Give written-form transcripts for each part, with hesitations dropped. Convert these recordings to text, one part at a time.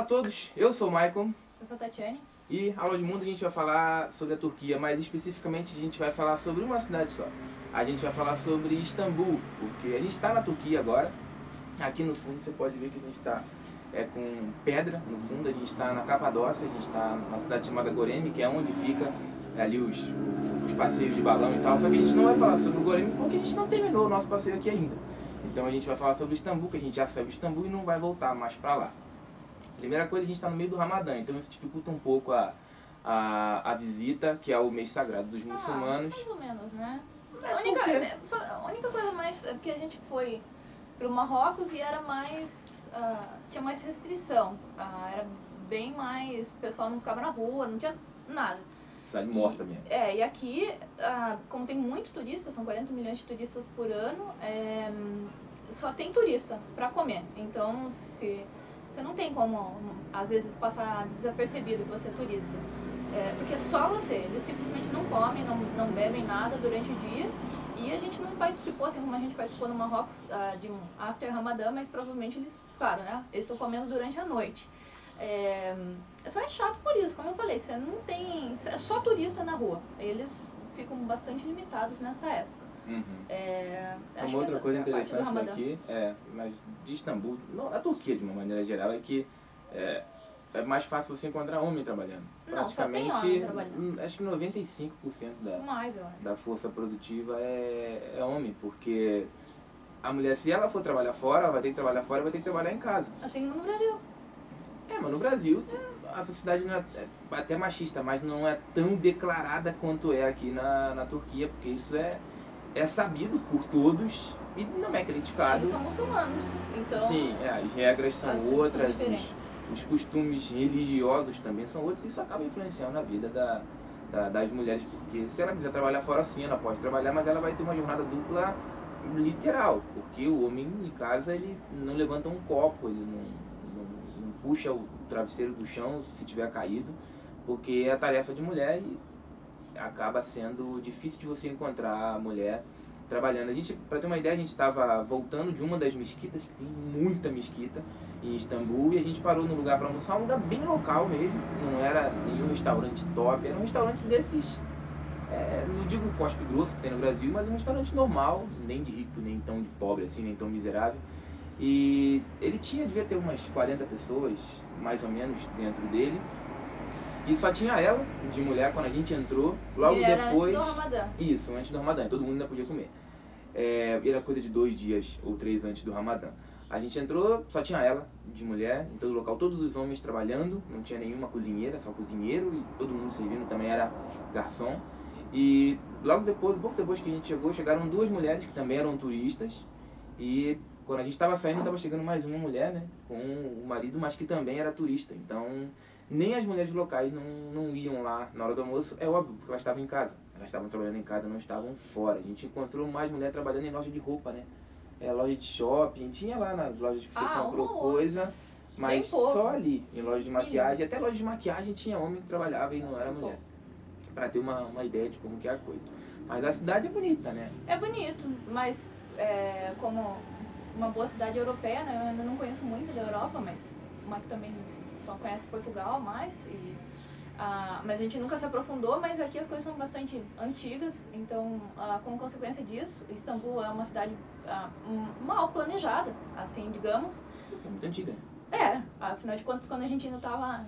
Olá a todos, eu sou o Maicon. Eu sou a Tatiane. E Aula de Mundo a gente vai falar sobre a Turquia, mas especificamente a gente vai falar sobre uma cidade só. A gente vai falar sobre Istambul, porque a gente está na Turquia agora. Aqui no fundo você pode ver que a gente está com pedra no fundo, a gente está na Capadócia, a gente está numa cidade chamada Goreme, que é onde fica ali os passeios de balão e tal. Só que a gente não vai falar sobre o Goreme porque a gente não terminou o nosso passeio aqui ainda. Então a gente vai falar sobre Istambul, que a gente já saiu de Istambul e não vai voltar mais para lá. Primeira coisa, a gente está no meio do Ramadã, então isso dificulta um pouco a visita, que é o mês sagrado dos muçulmanos. Mais ou menos, né? A única coisa mais é porque a gente foi para o Marrocos e era mais... tinha mais restrição. Era bem mais... O pessoal não ficava na rua, não tinha nada. Cidade morta mesmo. E aqui, como tem muito turista, são 40 milhões de turistas por ano, só tem turista para comer. Então, você não tem como, às vezes, passar desapercebido que você é turista. Porque só você, eles simplesmente não comem, não bebem nada durante o dia. E a gente não participou, assim como a gente participou no Marrocos de um After Ramadã, mas provavelmente eles, claro, né, eles estão comendo durante a noite. Só é chato por isso, como eu falei, você não tem... É só turista na rua, eles ficam bastante limitados nessa época. Uhum. Acho Uma outra coisa interessante do daqui, mas de Istambul, não, na Turquia de uma maneira geral, é que é mais fácil você encontrar homem trabalhando. Não, só tem homem trabalhando. Acho que 95% Mais, da força produtiva é homem, porque a mulher, se ela for trabalhar fora, ela vai ter que trabalhar fora e vai ter que trabalhar em casa. Assim como no Brasil. Mas no Brasil a sociedade não é até machista, mas não é tão declarada quanto é aqui na Turquia, porque isso é sabido por todos e não é criticado. Eles são muçulmanos, então... Sim, as regras são outras, os costumes religiosos também são outros, e isso acaba influenciando a vida das mulheres, porque se ela quiser trabalhar fora, sim, ela pode trabalhar, mas ela vai ter uma jornada dupla literal, porque o homem em casa ele não levanta um copo, ele não puxa o travesseiro do chão se tiver caído, porque é a tarefa de mulher e acaba sendo difícil de você encontrar a mulher trabalhando. Para ter uma ideia, a gente estava voltando de uma das mesquitas, que tem muita mesquita em Istambul, e a gente parou num lugar para almoçar, um lugar bem local mesmo, não era nenhum restaurante top, era um restaurante desses, não digo cospe grosso que tem no Brasil, mas um restaurante normal, nem de rico, nem tão de pobre assim, nem tão miserável. E ele devia ter umas 40 pessoas, mais ou menos, dentro dele. E só tinha ela, de mulher, quando a gente entrou. Logo e era depois... antes do Ramadã. Isso, antes do Ramadã. Todo mundo ainda podia comer. Era coisa de 2 dias ou 3 antes do Ramadã. A gente entrou, só tinha ela, de mulher, em todo local. Todos os homens trabalhando, não tinha nenhuma cozinheira, só cozinheiro. E todo mundo servindo, também era garçom. E logo depois, pouco depois que a gente chegou, chegaram 2 mulheres que também eram turistas. E quando a gente estava saindo, estava chegando mais uma mulher, né, com o marido, mas que também era turista. Então, nem as mulheres locais não iam lá na hora do almoço, é óbvio, porque elas estavam em casa. Elas estavam trabalhando em casa, não estavam fora. A gente encontrou mais mulher trabalhando em loja de roupa, né? Loja de shopping, tinha lá nas lojas que você comprou coisa, mas só ali, em loja de maquiagem. Até loja de maquiagem tinha homem que trabalhava e não era mulher. Para ter uma ideia de como que é a coisa. Mas a cidade é bonita, né? É bonito, mas como uma boa cidade europeia, né? Eu ainda não conheço muito da Europa, mas uma que também só conhece Portugal mais. Mas a gente nunca se aprofundou, mas aqui as coisas são bastante antigas, então, como consequência disso, Istambul é uma cidade mal planejada, assim, digamos. É muito antiga. Afinal de contas, quando a gente ainda estava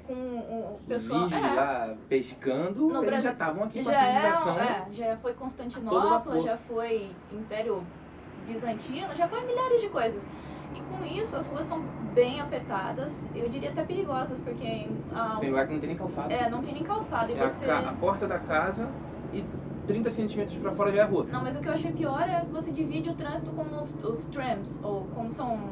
com o pessoal... Os índios lá pescando, eles Brasil, já estavam aqui com a civilização. Já foi Constantinopla, já foi Império Bizantino, já foi milhares de coisas. E com isso, as ruas são bem apertadas, eu diria até perigosas, porque... tem lugar que não tem nem calçada. Não tem nem calçada. E a porta da casa e 30 centímetros pra fora já é a rua. Não, mas o que eu achei pior é que você divide o trânsito com os trams, ou como são...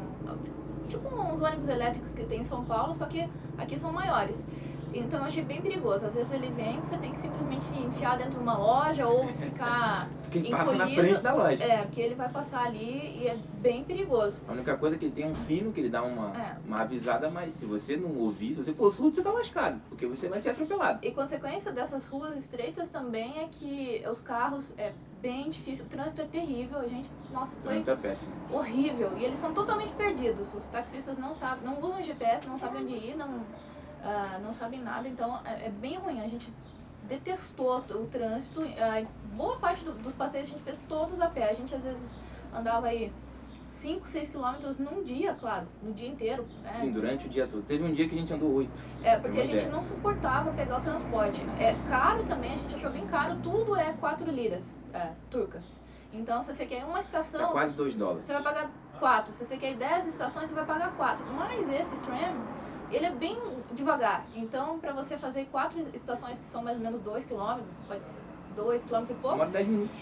tipo uns ônibus elétricos que tem em São Paulo, só que aqui são maiores. Então eu achei bem perigoso. Às vezes ele vem, você tem que simplesmente se enfiar dentro de uma loja ou ficar Porque ele encolhido. passa na frente da loja. Porque ele vai passar ali e é bem perigoso. A única coisa é que ele tem um sino que ele dá uma avisada, mas se você não ouvir, se você for surdo, você tá lascado, porque você vai ser atropelado. E consequência dessas ruas estreitas também é que os carros é bem difícil, o trânsito é terrível, a gente, nossa, foi Muito péssimo. horrível. E eles são totalmente perdidos. Os taxistas não sabem, não usam GPS, não sabem onde ir, não sabem nada, então é bem ruim. A gente detestou o trânsito. Boa parte dos passeios a gente fez todos a pé. A gente às vezes andava aí 5, 6 quilômetros num dia, claro, no dia inteiro. Né? Sim, durante o dia todo. Teve um dia que a gente andou 8. Porque a gente não suportava pegar o transporte. É caro também, a gente achou bem caro, tudo é 4 liras turcas. Então, se você quer uma estação... Tá quase $2. Você vai pagar 4. Se você quer 10 estações, você vai pagar 4. Mas esse tram, ele é bem devagar. Então, para você fazer 4 estações, que são mais ou menos 2 km, pode ser 2 km e pouco. Demora 10 minutos.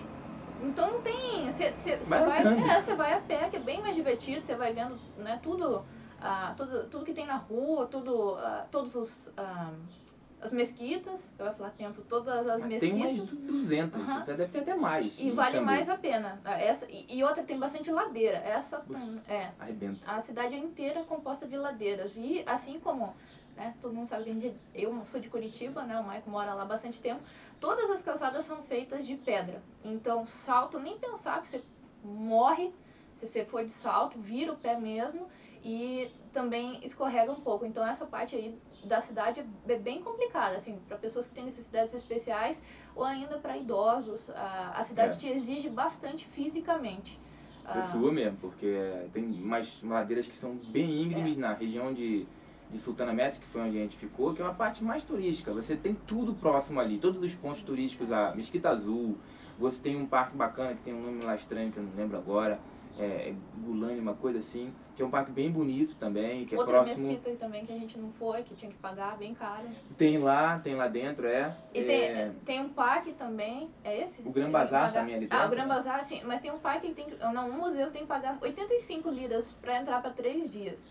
Então não tem. Você vai a pé, que é bem mais divertido, você vai vendo, né, tudo que tem na rua, todos as mesquitas, eu ia falar templo, todas as mesquitas. Tem mais de 200, você deve ter até mais. E vale mais a pena. E outra, tem bastante ladeira. Arrebenta. A cidade inteira é composta de ladeiras. E assim como, né, todo mundo sabe que eu sou de Curitiba, né, o Maico mora lá há bastante tempo, todas as calçadas são feitas de pedra. Então, salto, nem pensar que você morre se você for de salto, vira o pé mesmo e também escorrega um pouco. Então, essa parte aí da cidade é bem complicada, assim, para pessoas que têm necessidades especiais ou ainda para idosos. A cidade te exige bastante fisicamente. Você sua mesmo, porque tem umas ladeiras que são bem íngremes na região de Sultanahmet, que foi onde a gente ficou, que é uma parte mais turística. Você tem tudo próximo ali, todos os pontos turísticos, a Mesquita Azul, você tem um parque bacana que tem um nome lá estranho que eu não lembro agora, Gulani, uma coisa assim, que é um parque bem bonito também, que é próximo... Outra mesquita também que a gente não foi, que tinha que pagar, bem caro. Tem lá dentro, E tem um parque também, é esse? O Gran Bazar também ali dentro. O Gran Bazar, sim, mas tem um parque um museu que tem que pagar 85 liras para entrar para 3 dias.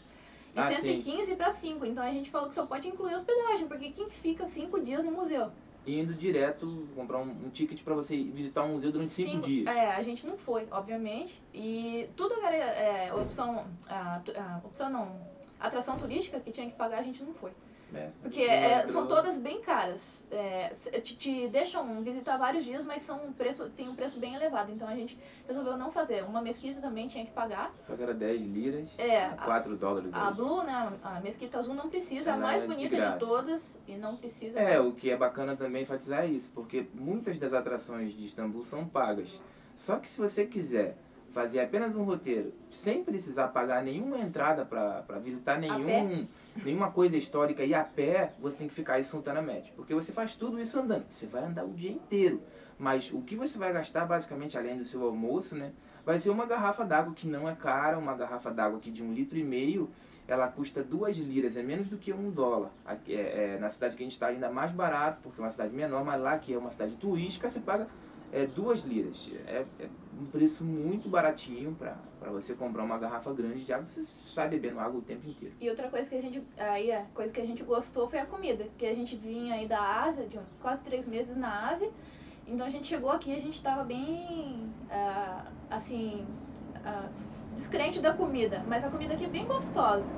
E 115 para 5, então a gente falou que só pode incluir hospedagem, porque quem fica 5 dias no museu? Indo direto, comprar um ticket para você visitar um museu durante 5 dias. A gente não foi, obviamente, e tudo era opção não, atração turística que tinha que pagar, a gente não foi. Porque são todas bem caras. Te deixam visitar vários dias, mas tem um preço bem elevado. Então a gente resolveu não fazer. Uma mesquita também tinha que pagar. Só que era 10 liras, $4. A Blue, né, a mesquita azul não precisa, é a mais bonita de todas e não precisa. O que é bacana também enfatizar é isso, porque muitas das atrações de Istambul são pagas. Só que se você quiser fazer apenas um roteiro, sem precisar pagar nenhuma entrada para visitar nenhuma coisa histórica e a pé, você tem que ficar em Sultanahmet. Porque você faz tudo isso andando. Você vai andar o dia inteiro. Mas o que você vai gastar, basicamente, além do seu almoço, né, vai ser uma garrafa d'água que não é cara, uma garrafa d'água que de 1,5 litros, ela custa 2 liras, é menos do que $1. Na cidade que a gente está ainda mais barato, porque é uma cidade menor, mas lá que é uma cidade turística, você paga 2 liras. É um preço muito baratinho para você comprar uma garrafa grande de água, você sai bebendo água o tempo inteiro. E outra coisa que a gente gostou foi a comida, porque a gente vinha aí da Ásia, de quase 3 meses na Ásia, então a gente chegou aqui e a gente estava bem, descrente da comida, mas a comida aqui é bem gostosa.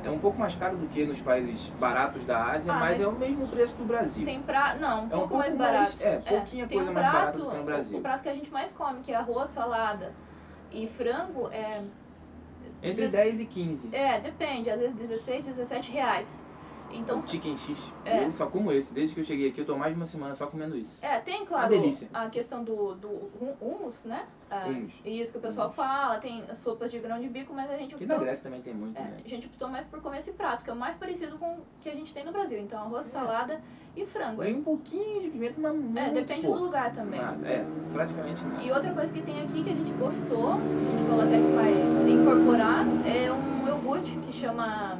É um pouco mais caro do que nos países baratos da Ásia, mas é o mesmo preço do Brasil. Tem um pouco mais barato. Pouquinha coisa mais barata do que no Brasil. O prato que a gente mais come, que é arroz, salada e frango, entre 10 e 15. Depende, às vezes 16, 17 reais. Então, o chicken xixi. Eu só como esse. Desde que eu cheguei aqui, eu tô mais de uma semana só comendo isso. Tem, claro, a questão do hummus, né? Hummus. Isso que o pessoal fala, tem as sopas de grão de bico, mas a gente optou... E na Grécia também tem muito, né? A gente optou mais por comer esse prato, que é o mais parecido com o que a gente tem no Brasil. Então, arroz, salada e frango. Vem um pouquinho de pimenta, mas muito depende pouco. do lugar também. Praticamente nada. E outra coisa que tem aqui que a gente gostou, a gente falou até que vai incorporar, é um iogurte que chama...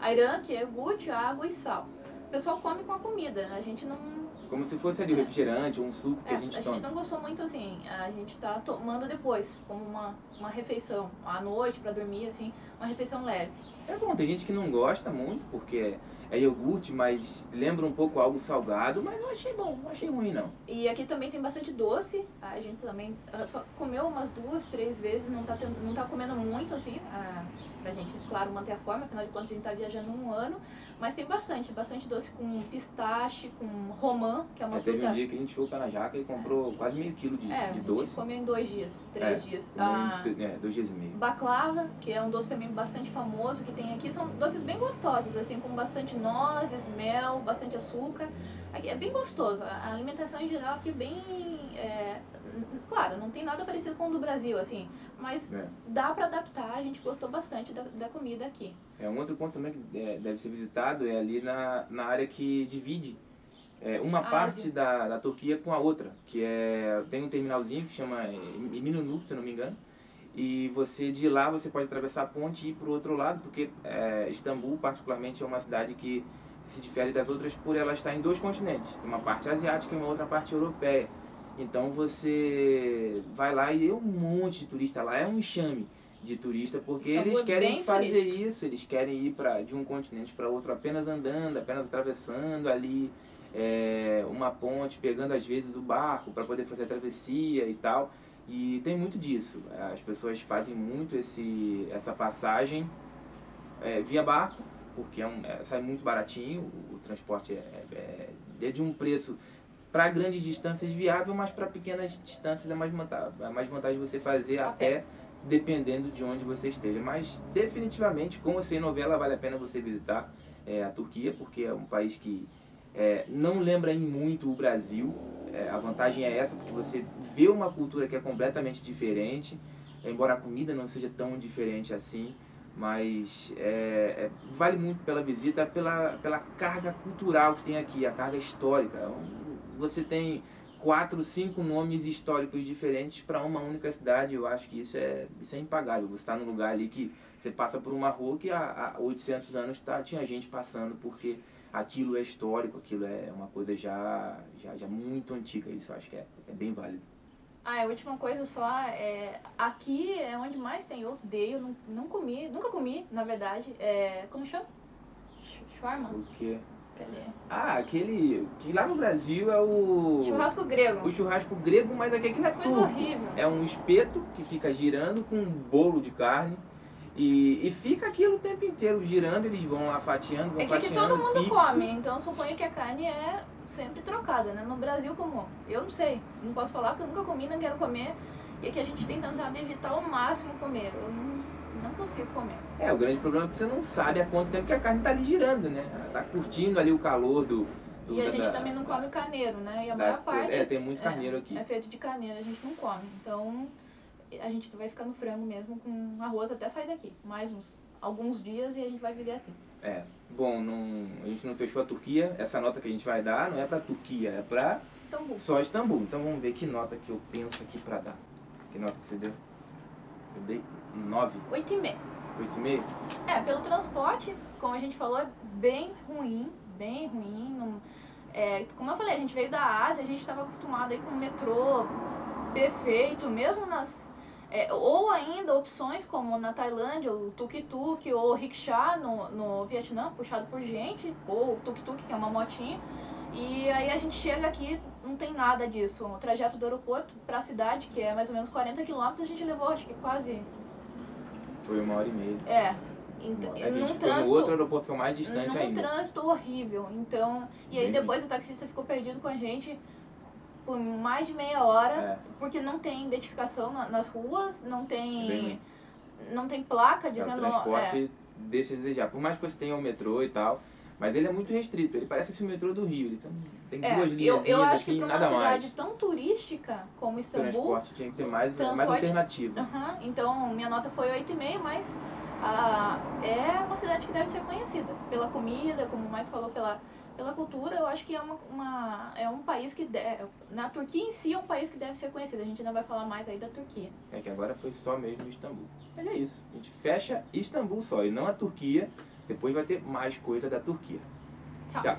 Ayran, que é iogurte, água e sal. O pessoal come com a comida, né? A gente não... Como se fosse ali o refrigerante ou um suco que a gente toma. A gente não gostou muito assim, a gente tá tomando depois, como uma refeição, à noite, pra dormir, assim, uma refeição leve. É bom, tem gente que não gosta muito, porque é iogurte, mas lembra um pouco algo salgado, mas eu achei bom, não achei ruim não. E aqui também tem bastante doce, a gente também só comeu umas 2, 3 vezes, não tá comendo muito assim, pra gente, claro, manter a forma, afinal de contas a gente tá viajando um ano, mas tem bastante doce com pistache, com romã, que é uma fruta... Teve um dia que a gente foi para na Jaca e comprou quase meio quilo de a gente doce. comeu em 2 dias, 3 dias. 2 dias e meio. Baklava, que é um doce também bastante famoso que tem aqui, são doces bem gostosos, assim, com bastante nozes, mel, bastante açúcar. Aqui é bem gostoso, a alimentação em geral aqui é bem... claro, não tem nada parecido com o do Brasil, assim, mas dá para adaptar, a gente gostou bastante da comida aqui. Um outro ponto também que deve ser visitado é ali na área que divide uma parte da Turquia com a outra, que tem um terminalzinho que chama Eminönü, se eu não me engano, e de lá você pode atravessar a ponte e ir para o outro lado, porque Istambul particularmente é uma cidade que se difere das outras por ela estar em 2 continentes, uma parte asiática e uma outra parte europeia. Então você vai lá e um monte de turista lá, é um enxame de turista, porque eles querem fazer isso, eles querem ir de um continente para outro apenas andando, apenas atravessando ali uma ponte, pegando às vezes o barco para poder fazer a travessia e tal. E tem muito disso, as pessoas fazem muito essa passagem via barco, porque sai muito baratinho, o transporte é de um preço para grandes distâncias viável, mas para pequenas distâncias é mais vantagem você fazer a pé, dependendo de onde você esteja. Mas definitivamente, como você em novela, vale a pena você visitar a Turquia, porque é um país que não lembra em muito o Brasil. A vantagem é essa, porque você vê uma cultura que é completamente diferente, embora a comida não seja tão diferente assim, mas vale muito pela visita, pela carga cultural que tem aqui, a carga histórica. Você tem 4, 5 nomes históricos diferentes para uma única cidade. Eu acho que isso é impagável. Você está num lugar ali que você passa por uma rua que há 800 anos tinha gente passando, porque aquilo é histórico, aquilo é uma coisa já muito antiga. Isso eu acho que é bem válido. A última coisa só, aqui é onde mais tem, eu odeio, não comi, nunca comi, na verdade, como chama? Shawarma? O quê? Cadê? Aquele que lá no Brasil é o... Churrasco grego. O churrasco grego, mas aquilo é coisa turco. horrível. É um espeto que fica girando com um bolo de carne. E fica aquilo o tempo inteiro girando, eles vão lá fatiando, vão fatiando. É que todo mundo come, então suponho que a carne é sempre trocada, né? No Brasil, como? Eu não sei, não posso falar porque eu nunca comi, não quero comer. E aqui a gente tem tentado evitar ao máximo comer. Eu não consigo comer. O grande problema é que você não sabe há quanto tempo que a carne está ali girando, né? Ela tá curtindo ali o calor e a gente também não come carneiro, né? E a maior parte... tem muito carneiro aqui. É feito de carneiro, a gente não come. Então, a gente vai ficar no frango mesmo, com arroz até sair daqui. Mais alguns dias e a gente vai viver assim. Bom, a gente não fechou a Turquia. Essa nota que a gente vai dar não é pra Turquia, é pra Istambul. Só Istambul. Então vamos ver que nota que eu penso aqui pra dar. Que nota que você deu? Eu dei 9. 8,5. 8,5? Pelo transporte, como a gente falou, é bem ruim. Bem ruim. Como eu falei, a gente veio da Ásia, a gente estava acostumado aí com o metrô perfeito, mesmo ou ainda opções como na Tailândia, o tuk-tuk ou o rickshaw no Vietnã, puxado por gente, ou o tuk-tuk, que é uma motinha. E aí a gente chega aqui, não tem nada disso. O trajeto do aeroporto para a cidade, que é mais ou menos 40 quilômetros, a gente levou acho que quase... Foi 1h30. Então, a gente foi no outro aeroporto que é o mais distante ainda. Num trânsito horrível. Então, e aí depois o taxista ficou perdido com a gente por mais de meia hora, porque não tem identificação nas ruas, não tem placa dizendo... O transporte deixa a desejar. Por mais que você tenha o metrô e tal, mas ele é muito restrito. Ele parece o metrô do Rio. Ele tem 2 linhas eu acho assim, que para uma cidade tão turística como Istambul... O transporte tinha que ter mais alternativa. Então, minha nota foi 8,5, mas é uma cidade que deve ser conhecida pela comida, como o Mike falou, pela cultura. Eu acho que é um país que... na Turquia em si é um país que deve ser conhecido. A gente ainda vai falar mais aí da Turquia. Que agora foi só mesmo Istambul. Mas é isso. A gente fecha Istambul só e não a Turquia. Depois vai ter mais coisa da Turquia. Tchau.